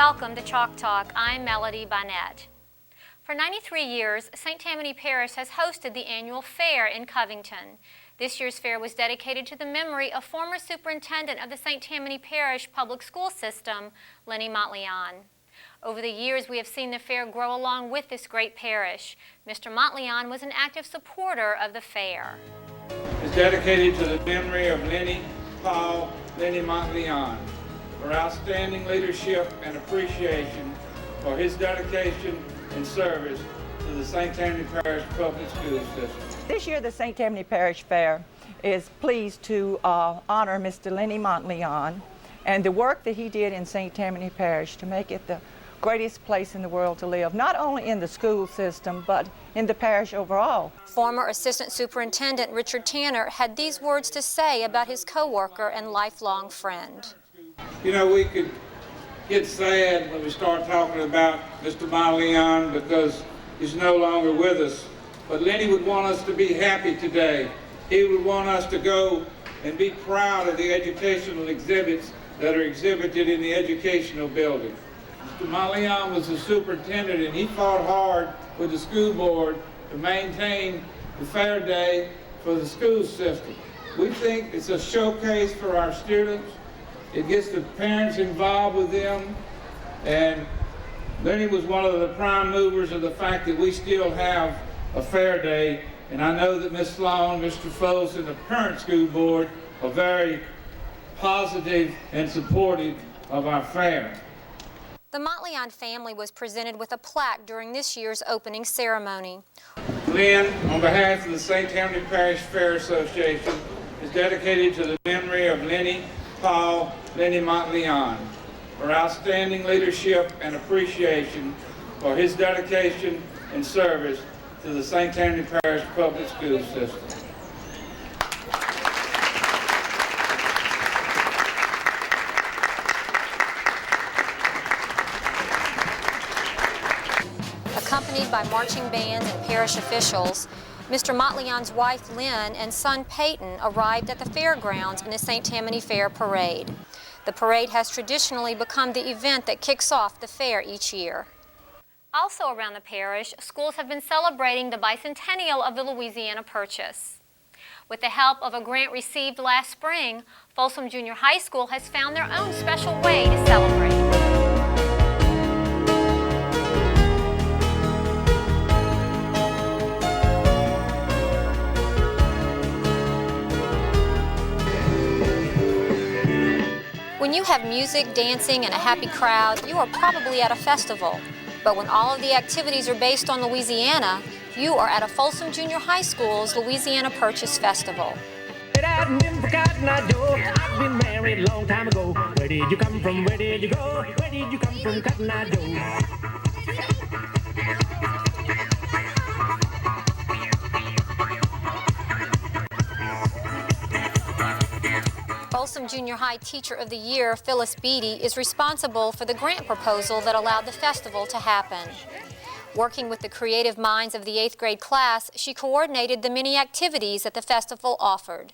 Welcome to Chalk Talk. I'm Melody Barnett. For 93 years, St. Tammany Parish has hosted the annual fair in Covington. This year's fair was dedicated to the memory of former superintendent of the St. Tammany Parish public school system, Lenny Montleon. Over the years, we have seen the fair grow along with this great parish. Mr. Montleon was an active supporter of the fair. It's dedicated to the memory of Lenny Montleon for outstanding leadership and appreciation for his dedication and service to the St. Tammany Parish public school system. This year, the St. Tammany Parish Fair is pleased to honor Mr. Lenny Montleon and the work that he did in St. Tammany Parish to make it the greatest place in the world to live, not only in the school system, but in the parish overall. Former Assistant Superintendent Richard Tanner had these words to say about his co-worker and lifelong friend. You know, we could get sad when we start talking about Mr. Montleon because he's no longer with us. But Lenny would want us to be happy today. He would want us to go and be proud of the educational exhibits that are exhibited in the educational building. Mr. Montleon was the superintendent, and he fought hard with the school board to maintain the fair day for the school system. We think it's a showcase for our students. It gets the parents involved with them, and Lenny was one of the prime movers of the fact that we still have a fair day, and I know that Ms. Sloan, Mr. Folsom, and the current school board are very positive and supportive of our fair. The Montleon family was presented with a plaque during this year's opening ceremony. Len, on behalf of the St. Tammany Parish Fair Association, is dedicated to the memory of Lenny Montleon for outstanding leadership and appreciation for his dedication and service to the St. Tammany Parish public school system. Accompanied by marching bands and parish officials, Mr. Montleon's wife Lynn and son Peyton arrived at the fairgrounds in the St. Tammany Fair Parade. The parade has traditionally become the event that kicks off the fair each year. Also around the parish, schools have been celebrating the bicentennial of the Louisiana Purchase. With the help of a grant received last spring, Folsom Junior High School has found their own special way to celebrate. When you have music, dancing, and a happy crowd, you are probably at a festival. But when all of the activities are based on Louisiana, you are at a Folsom Junior High School's Louisiana Purchase Festival. It hadn't been for Cotton Eye Joe, I've been married a long time ago. Where did you come from? Where did you go? Where did you come from, Cotton Eye Joe? Folsom Junior High Teacher of the Year, Phyllis Beatty, is responsible for the grant proposal that allowed the festival to happen. Working with the creative minds of the 8th grade class, she coordinated the many activities that the festival offered.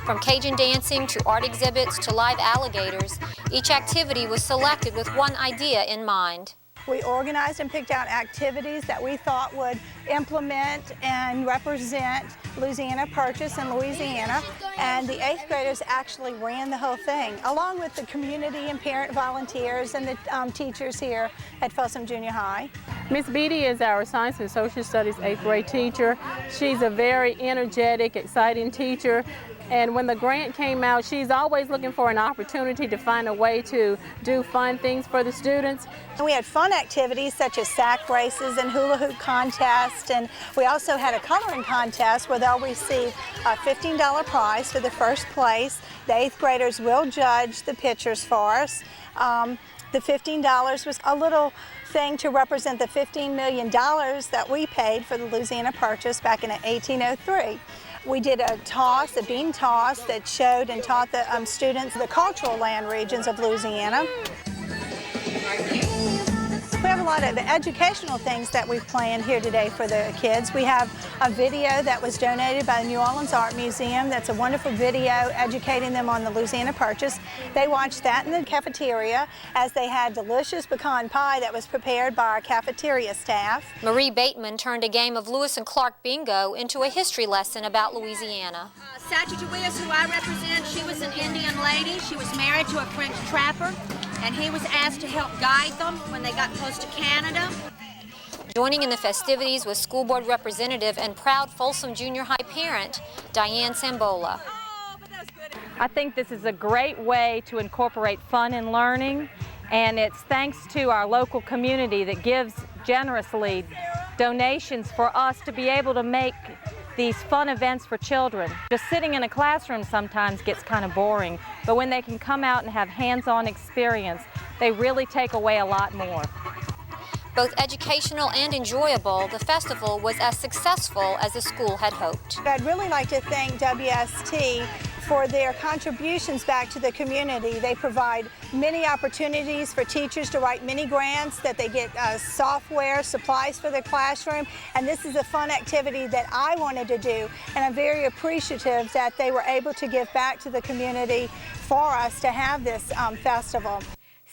From Cajun dancing to art exhibits to live alligators, each activity was selected with one idea in mind. We organized and picked out activities that we thought would implement and represent Louisiana Purchase in Louisiana, and the 8th graders actually ran the whole thing, along with the community and parent volunteers and the teachers here at Folsom Junior High. Miss Beatty is our Science and Social Studies 8th grade teacher. She's a very energetic, exciting teacher. And when the grant came out, she's always looking for an opportunity to find a way to do fun things for the students. And we had fun activities such as sack races and hula hoop contests, and we also had a coloring contest where they'll receive a $15 prize for the first place. The 8th graders will judge the pictures for us. The $15 was a little thing to represent the $15 million that we paid for the Louisiana Purchase back in 1803. We did a toss, a bean toss, that showed and taught the students the cultural land regions of Louisiana. We have a lot of educational things that we've planned here today for the kids. We have a video that was donated by the New Orleans Art Museum. That's a wonderful video educating them on the Louisiana Purchase. They watched that in the cafeteria as they had delicious pecan pie that was prepared by our cafeteria staff. Marie Bateman turned a game of Lewis and Clark bingo into a history lesson about Louisiana. Sacagawea, who I represent, she was an Indian lady. She was married to a French trapper, and he was asked to help guide them when they got close to Canada. Joining in the festivities was school board representative and proud Folsom Junior High parent, Diane Sambola. I think this is a great way to incorporate fun and learning, and it's thanks to our local community that gives generously donations for us to be able to make these fun events for children. Just sitting in a classroom sometimes gets kind of boring, but when they can come out and have hands-on experience, they really take away a lot more. Both educational and enjoyable, the festival was as successful as the school had hoped. I'd really like to thank WST for their contributions back to the community. They provide many opportunities for teachers to write mini grants, that they get software, supplies for their classroom, and this is a fun activity that I wanted to do, and I'm very appreciative that they were able to give back to the community for us to have this festival.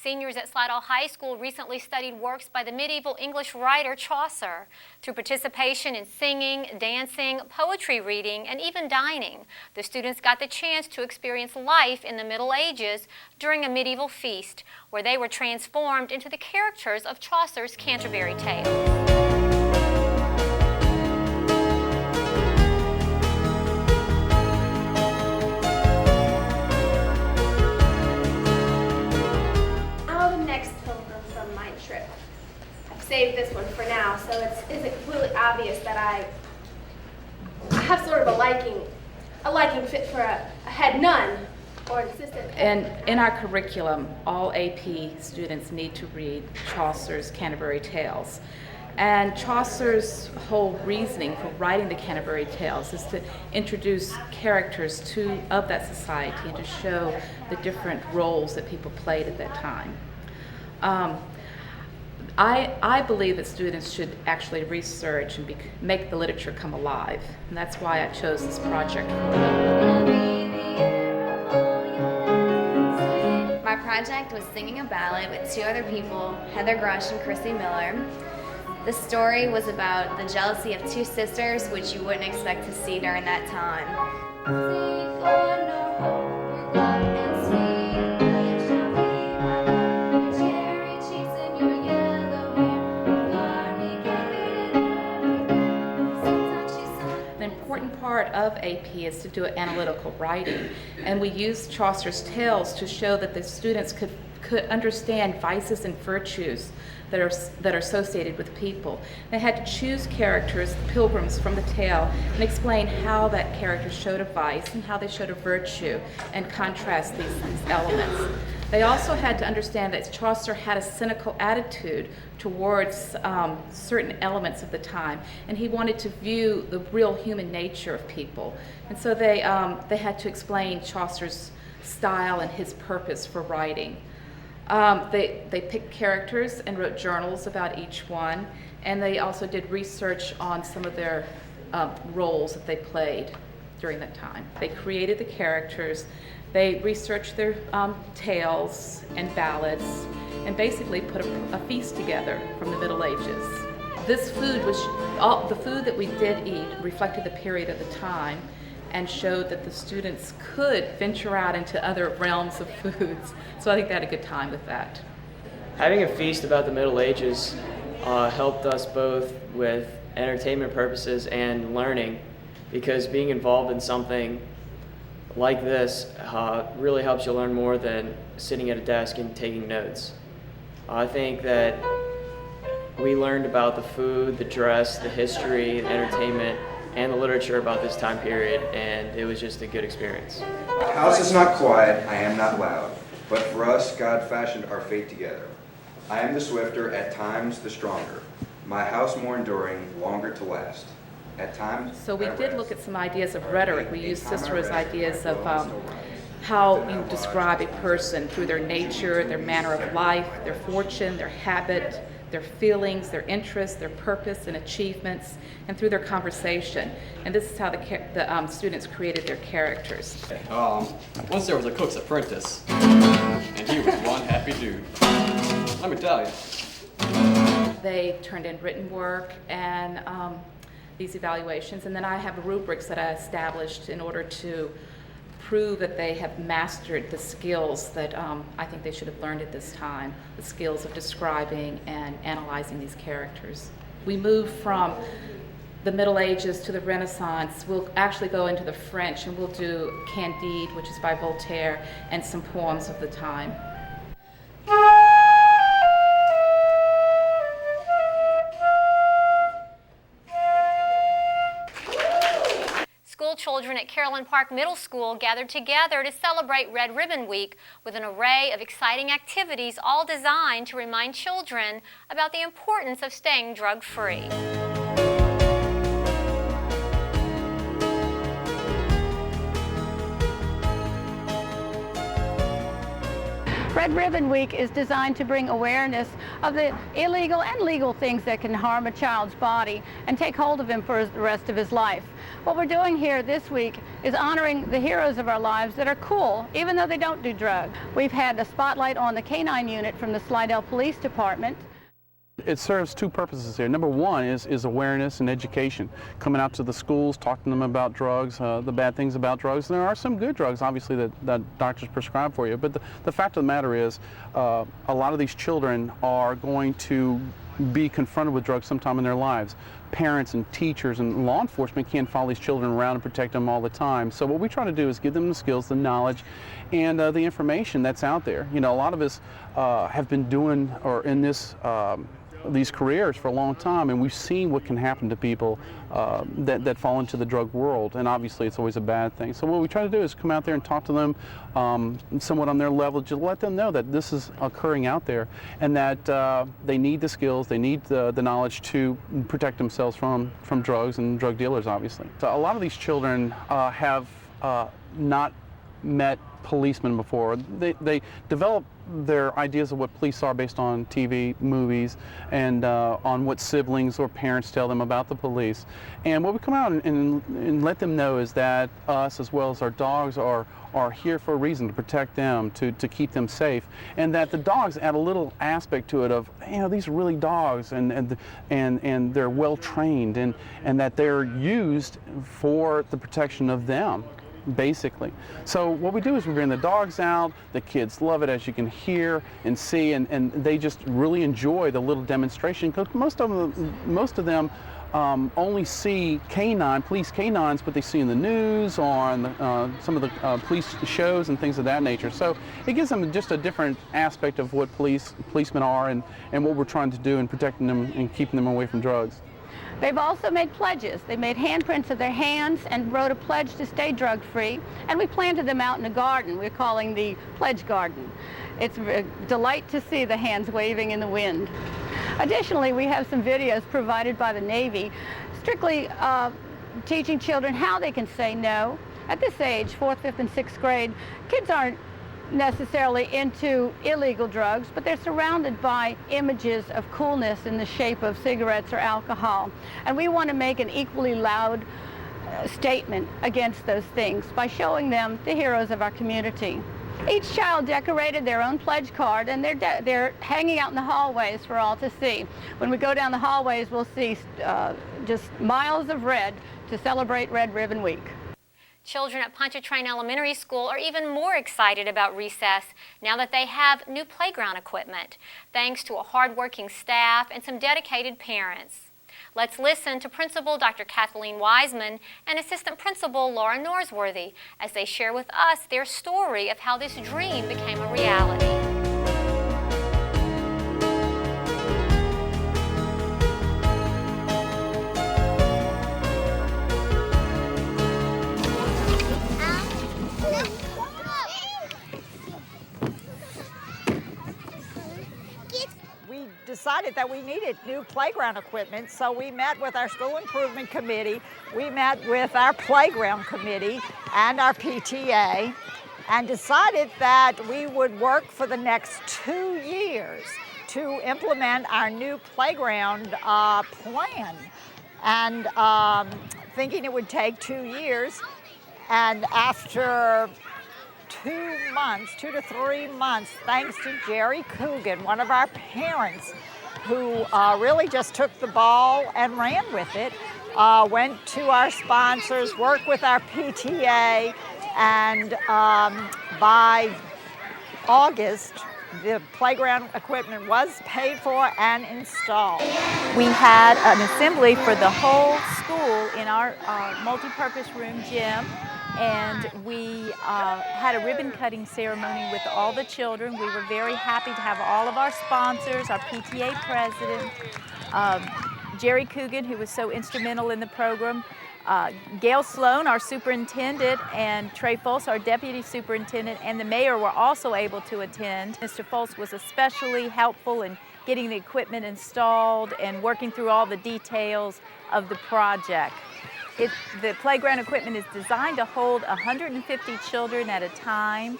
Seniors at Slidell High School recently studied works by the medieval English writer Chaucer. Through participation in singing, dancing, poetry reading, and even dining, the students got the chance to experience life in the Middle Ages during a medieval feast, where they were transformed into the characters of Chaucer's Canterbury Tales. Save this one for now, so it's completely obvious that I have sort of a liking fit for a head nun or an assistant. And in our curriculum, all AP students need to read Chaucer's Canterbury Tales. And Chaucer's whole reasoning for writing the Canterbury Tales is to introduce characters of that society and to show the different roles that people played at that time. I believe that students should actually research and make the literature come alive, and that's why I chose this project for them. My project was singing a ballad with two other people, Heather Grush and Chrissy Miller. The story was about the jealousy of two sisters, which you wouldn't expect to see during that time. Part of AP is to do analytical writing, and we used Chaucer's tales to show that the students could understand vices and virtues that are associated with people. They had to choose characters, pilgrims from the tale, and explain how that character showed a vice and how they showed a virtue, and contrast these elements. They also had to understand that Chaucer had a cynical attitude towards certain elements of the time, and he wanted to view the real human nature of people. And so they had to explain Chaucer's style and his purpose for writing. They picked characters and wrote journals about each one, and they also did research on some of their roles that they played during that time. They created the characters, they researched their tales and ballads, and basically put a feast together from the Middle Ages. This food the food that we did eat reflected the period of the time and showed that the students could venture out into other realms of foods. So I think they had a good time with that. Having a feast about the Middle Ages helped us both with entertainment purposes and learning, because being involved in something like this really helps you learn more than sitting at a desk and taking notes. I think that we learned about the food, the dress, the history, the entertainment, and the literature about this time period, and it was just a good experience. The house is not quiet, I am not loud, but for us God fashioned our fate together. I am the swifter, at times the stronger, my house more enduring, longer to last. At times, so we did look at some ideas of rhetoric. We used Cicero's ideas of how you describe a person through their nature, their manner of life, their fortune, their habit, their feelings, their interests, their purpose and achievements, and through their conversation. And this is how the students created their characters. Once there was a cook's apprentice, and he was one happy dude. Let me tell you. They turned in written work and these evaluations, and then I have rubrics that I established in order to prove that they have mastered the skills that I think they should have learned at this time, the skills of describing and analyzing these characters. We move from the Middle Ages to the Renaissance. We'll actually go into the French, and we'll do Candide, which is by Voltaire, and some poems of the time. School children at Carolyn Park Middle School gathered together to celebrate Red Ribbon Week with an array of exciting activities, all designed to remind children about the importance of staying drug-free. Red Ribbon Week is designed to bring awareness of the illegal and legal things that can harm a child's body and take hold of him for the rest of his life. What we're doing here this week is honoring the heroes of our lives that are cool, even though they don't do drugs. We've had a spotlight on the K-9 unit from the Slidell Police Department. It serves two purposes here. Number one is awareness and education. Coming out to the schools, talking to them about drugs, the bad things about drugs. And there are some good drugs, obviously, that doctors prescribe for you. But the fact of the matter is, a lot of these children are going to be confronted with drugs sometime in their lives. Parents and teachers and law enforcement can't follow these children around and protect them all the time. So what we try to do is give them the skills, the knowledge, and the information that's out there. You know, a lot of us have been doing or in this these careers for a long time, and we've seen what can happen to people that fall into the drug world, and obviously it's always a bad thing. So what we try to do is come out there and talk to them somewhat on their level, just let them know that this is occurring out there and that they need the skills, they need the knowledge to protect themselves from drugs and drug dealers, obviously. So a lot of these children have not met policemen before. They develop their ideas of what police are based on TV, movies, and on what siblings or parents tell them about the police. And what we come out and let them know is that us, as well as our dogs, are here for a reason, to protect them, to keep them safe, and that the dogs add a little aspect to it of, you know, these are really dogs, and they're well trained, and that they're used for the protection of them, basically. So what we do is we bring the dogs out. The kids love it, as you can hear and see, and they just really enjoy the little demonstration, because most of them only see police canines, but they see in the news or on some of the police shows and things of that nature. So it gives them just a different aspect of what policemen are and what we're trying to do in protecting them and keeping them away from drugs. They've also made pledges. They made handprints of their hands and wrote a pledge to stay drug-free, and we planted them out in a garden we're calling the Pledge Garden. It's a delight to see the hands waving in the wind. Additionally, we have some videos provided by the Navy, strictly teaching children how they can say no. At this age, 4th, 5th, and 6th grade, kids aren't necessarily into illegal drugs, but they're surrounded by images of coolness in the shape of cigarettes or alcohol. And we want to make an equally loud statement against those things by showing them the heroes of our community. Each child decorated their own pledge card, and they're hanging out in the hallways for all to see. When we go down the hallways, we'll see just miles of red to celebrate Red Ribbon Week. Children at Pontchartrain Elementary School are even more excited about recess now that they have new playground equipment, thanks to a hard-working staff and some dedicated parents. Let's listen to Principal Dr. Kathleen Wiseman and Assistant Principal Laura Norsworthy as they share with us their story of how this dream became a reality. Decided that we needed new playground equipment, so we met with our school improvement committee, we met with our playground committee and our PTA, and decided that we would work for the next 2 years to implement our new playground plan, and thinking it would take 2 years. And after 2 months, 2 to 3 months, thanks to Jerry Coogan, one of our parents, who really just took the ball and ran with it, went to our sponsors, worked with our PTA, and by August, the playground equipment was paid for and installed. We had an assembly for the whole school in our multi-purpose room gym, and we had a ribbon cutting ceremony with all the children. We were very happy to have all of our sponsors, our PTA president, Jerry Coogan, who was so instrumental in the program, Gail Sloan, our superintendent, and Trey Folsom, our deputy superintendent, and the mayor were also able to attend. Mr. Folsom was especially helpful in getting the equipment installed and working through all the details of the project. The playground equipment is designed to hold 150 children at a time.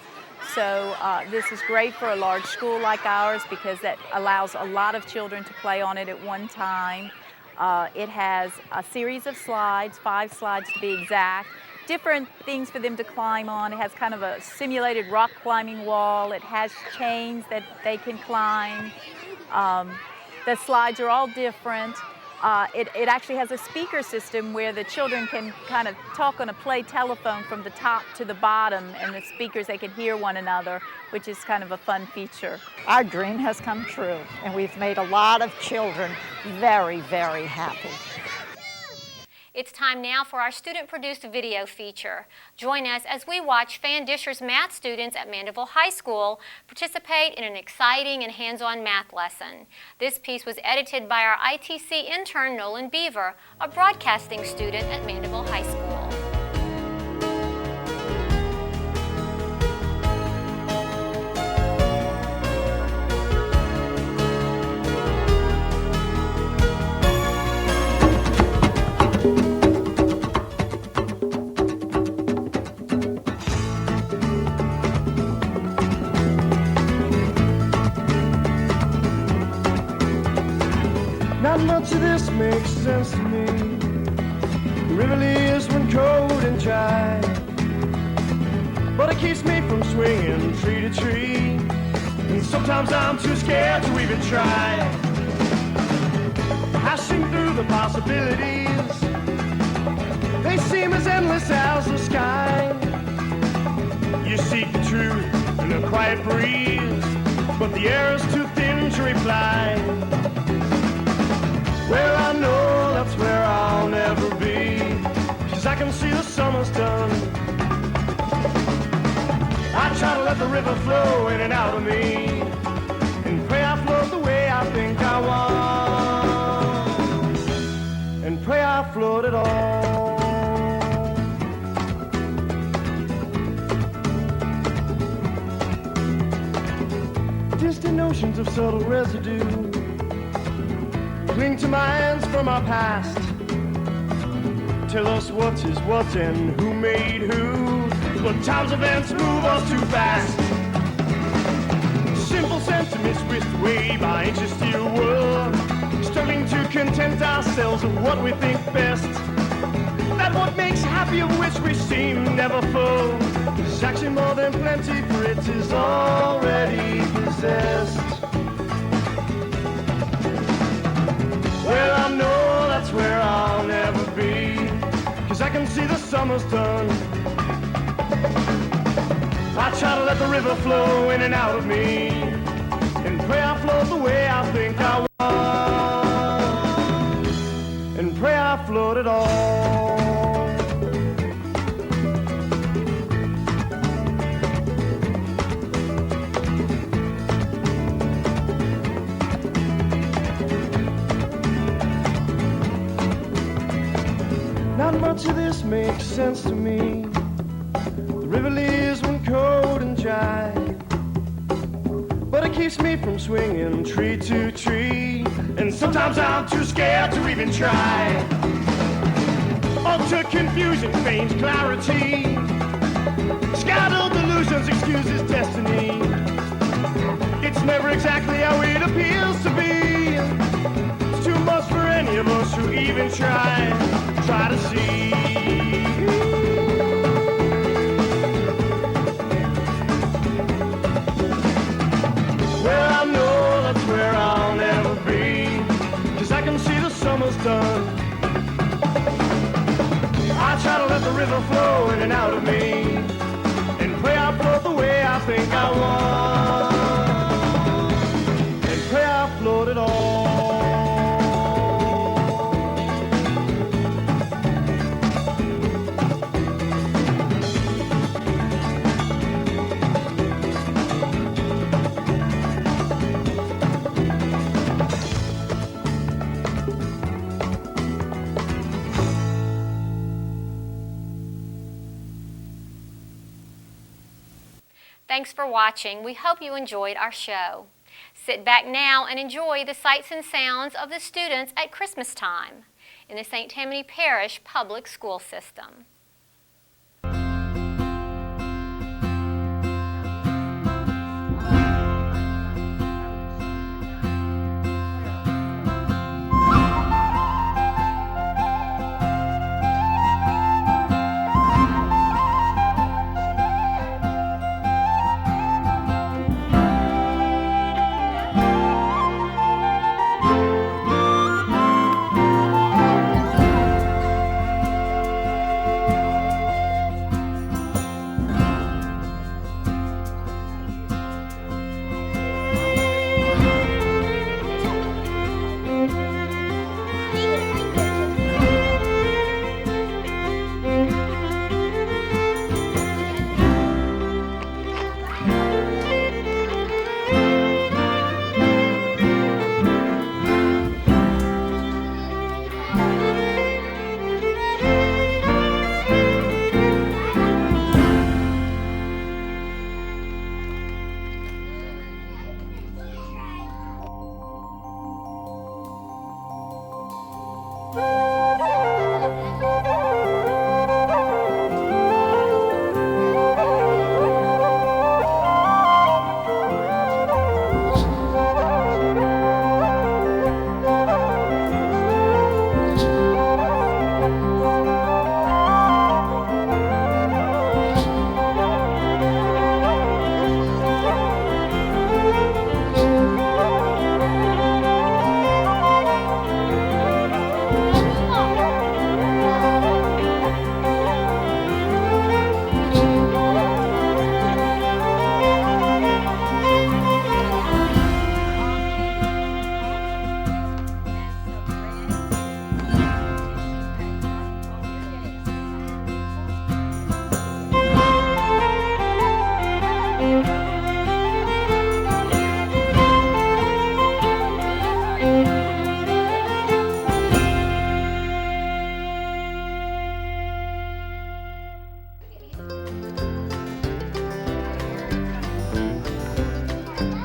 So this is great for a large school like ours because that allows a lot of children to play on it at one time. It has a series of slides, 5 slides to be exact, different things for them to climb on. It has kind of a simulated rock climbing wall. It has chains that they can climb. The slides are all different. It actually has a speaker system where the children can kind of talk on a play telephone from the top to the bottom, and the speakers, they can hear one another, which is kind of a fun feature. Our dream has come true, and we've made a lot of children very, very happy. It's time now for our student-produced video feature. Join us as we watch Fan Disher's math students at Mandeville High School participate in an exciting and hands-on math lesson. This piece was edited by our ITC intern, Nolan Beaver, a broadcasting student at Mandeville High School. Not much of this makes sense to me. It really is when cold and dry, but it keeps me from swinging tree to tree, and sometimes I'm too scared to even try. Passing through the possibilities, they seem as endless as the sky. You seek the truth in a quiet breeze, but the air is too thin to reply. Well, I know that's where I'll never be, 'cause I can see the summer's done. I try to let the river flow in and out of me, and pray I float the way I think I want, and pray I float it all. Distant oceans of subtle residue cling to minds from our past, tell us what is what and who made who, but time's events move us too fast. Simple sentiments whisked away by ancient steel world, struggling to content ourselves with what we think best. That what makes happy of which we seem never full is actually more than plenty, for it is already possessed. Well, I know that's where I'll never be, 'cause I can see the summer's done. I try to let the river flow in and out of me, and pray I float the way I think I want, and pray I float it all. Not much of this makes sense to me. The river leaves when cold and dry, but it keeps me from swinging tree to tree, and sometimes I'm too scared to even try. Utter confusion feigns clarity, scattered delusions excuses destiny. It's never never exactly how it appears to be. It's too much for any of us who even try to see. Well, I know that's where I'll never be, 'cause I can see the summer's done. I try to let the river flow in and out of me, and pray I float the way I think I want, and pray I float it all. Thanks for watching. We hope you enjoyed our show. Sit back now and enjoy the sights and sounds of the students at Christmas time in the St. Tammany Parish Public School System.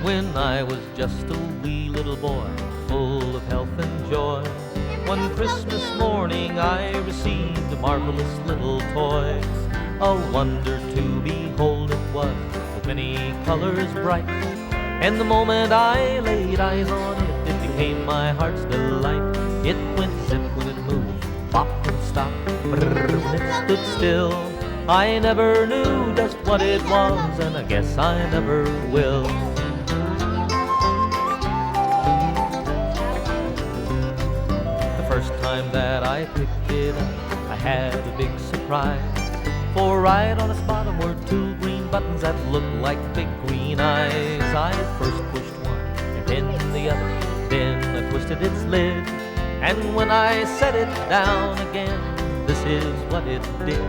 When I was just a wee little boy, full of health and joy, one Christmas morning I received a marvelous little toy. A wonder to behold it was, with many colors bright. And the moment I laid eyes on it, it became my heart's delight. It went zip when it moved, bop when it stopped, brrr when it stood still. I never knew just what it was, and I guess I never will. First time that I picked it up, I had a big surprise. For right on its bottom were two green buttons that looked like big green eyes. I first pushed one, and then the other, then I twisted its lid. And when I set it down again, this is what it did.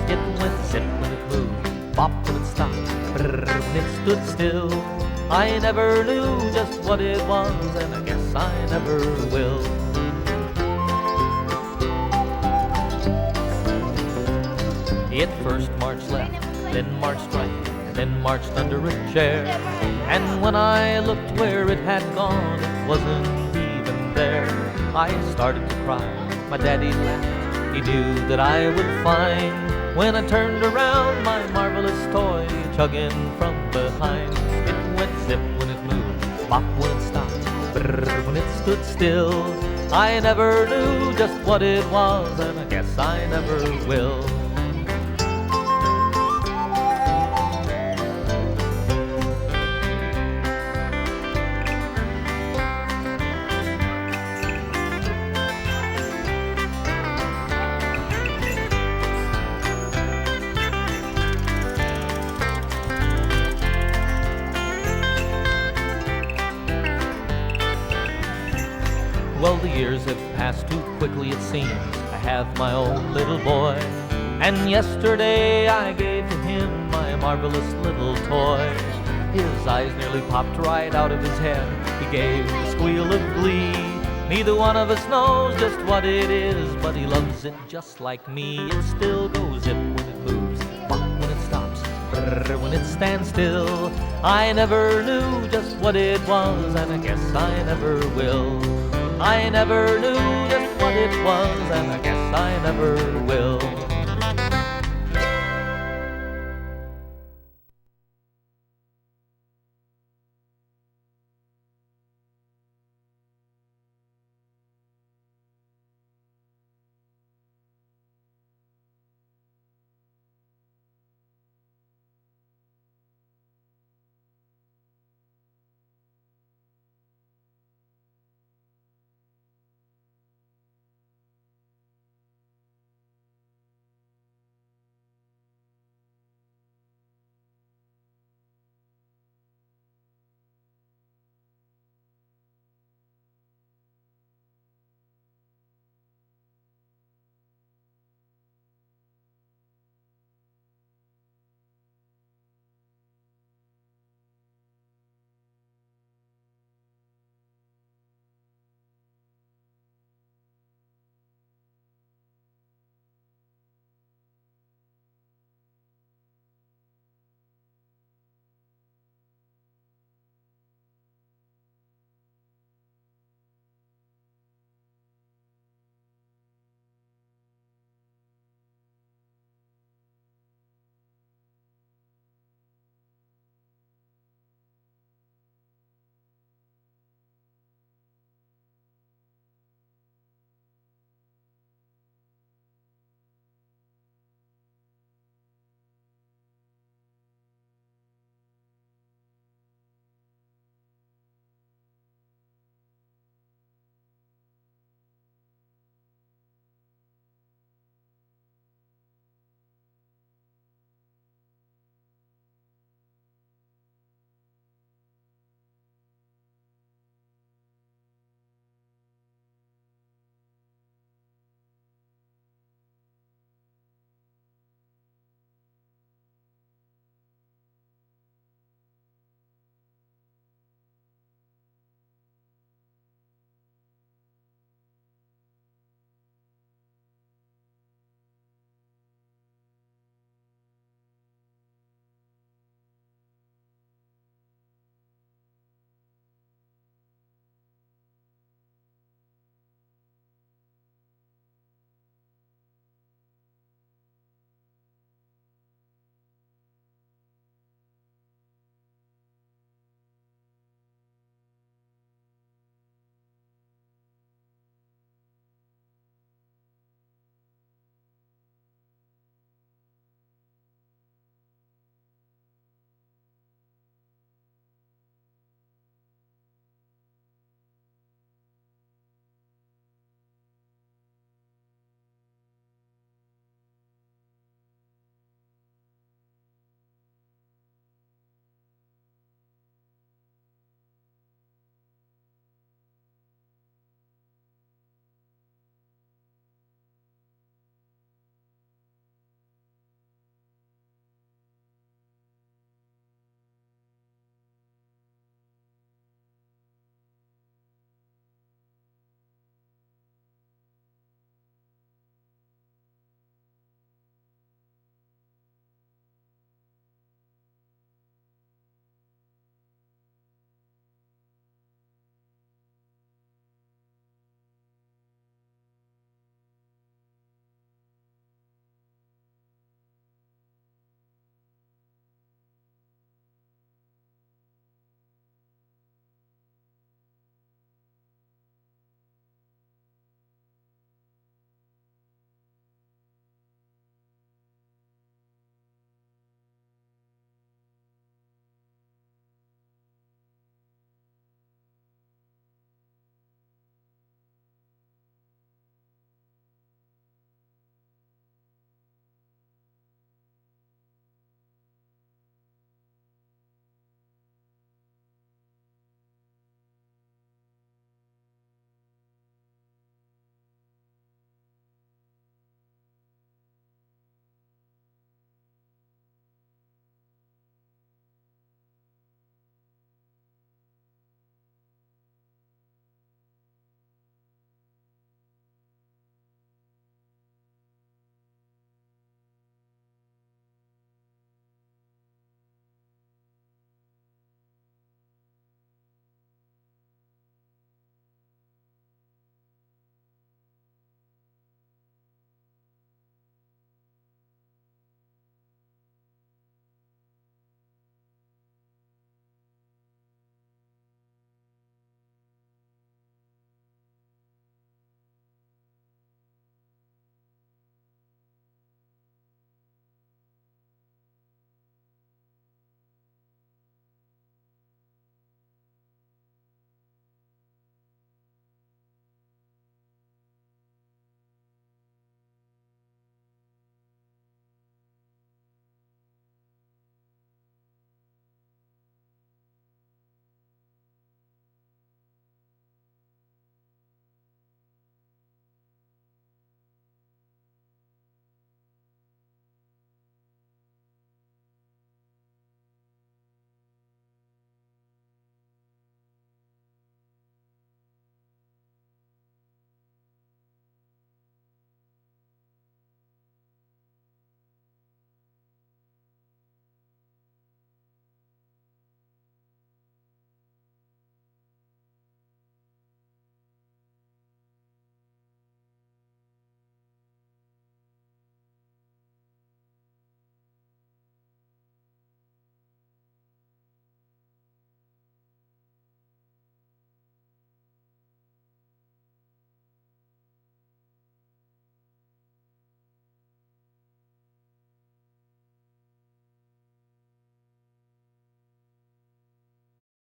It went zip when it moved, bop when it stopped, brrr when it stood still. I never knew just what it was, and I guess I never will. It first marched left, then marched right, and then marched under a chair. And when I looked where it had gone, it wasn't even there. I started to cry, my daddy laughed, he knew that I would find. When I turned around, my marvelous toy chugging from behind. It went zip when it moved, bop when it stopped, brrr when it stood still. I never knew just what it was, and I guess I never will. Well, the years have passed too quickly, it seems. I have my own little boy, and yesterday I gave to him my marvelous little toy. His eyes nearly popped right out of his head. He gave a squeal of glee. Neither one of us knows just what it is, but he loves it just like me. It still goes zip when it moves, bop when it stops, brrr when it stands still. I never knew just what it was, and I guess I never will. I never knew just what it was, and I guess I never will.